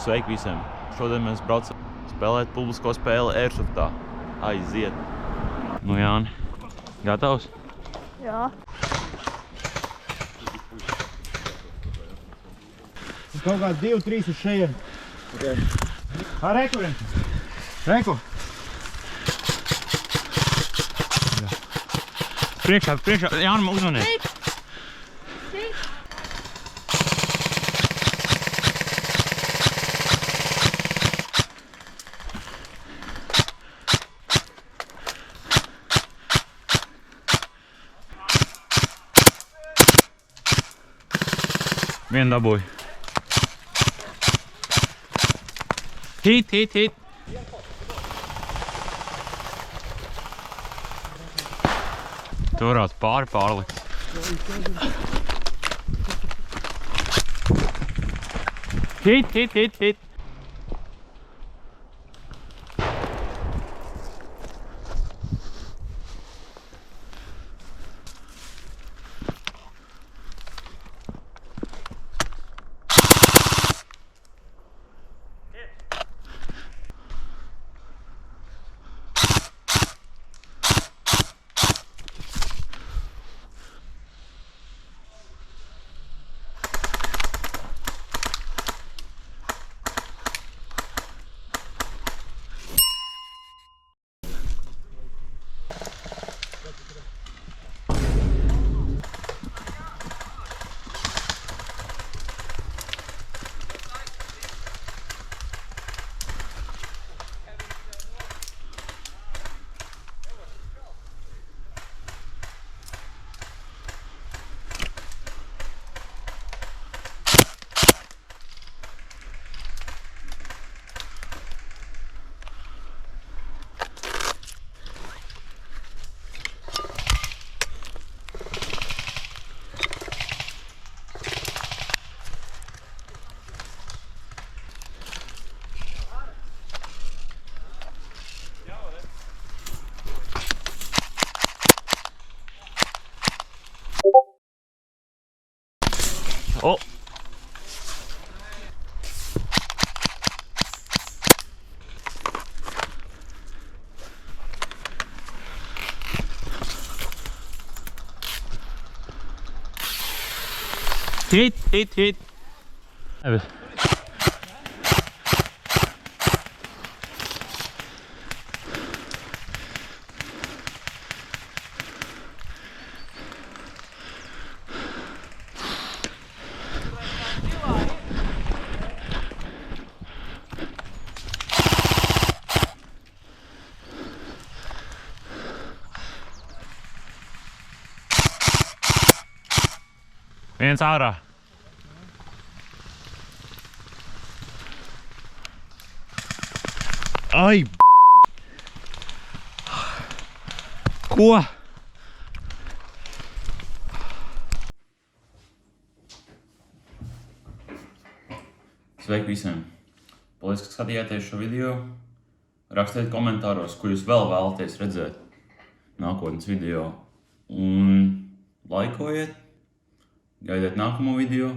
Sveiki visiem! Šodien mēs braucam spēlēt publisko spēli airsoftā. Aiziet! Nu, Jāni, gatavs? Jā. Kaut kāds 2-3 uz šajiem. Reku, Reku! Priekšā, Jānim uzmaniet! Vien dabūju. Hit! Tu varētu pārlikt. Hit! O! Hit! Evet. Viens ārā. Ai, ko? Sveiki visiem! Paldies, ka skatījāties šo video. Rakstiet komentāros, ko jūs vēl vēlaties redzēt nākotnes video. Un laikojiet, gaidiet nākamo video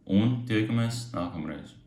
un tiekamies nākamreiz.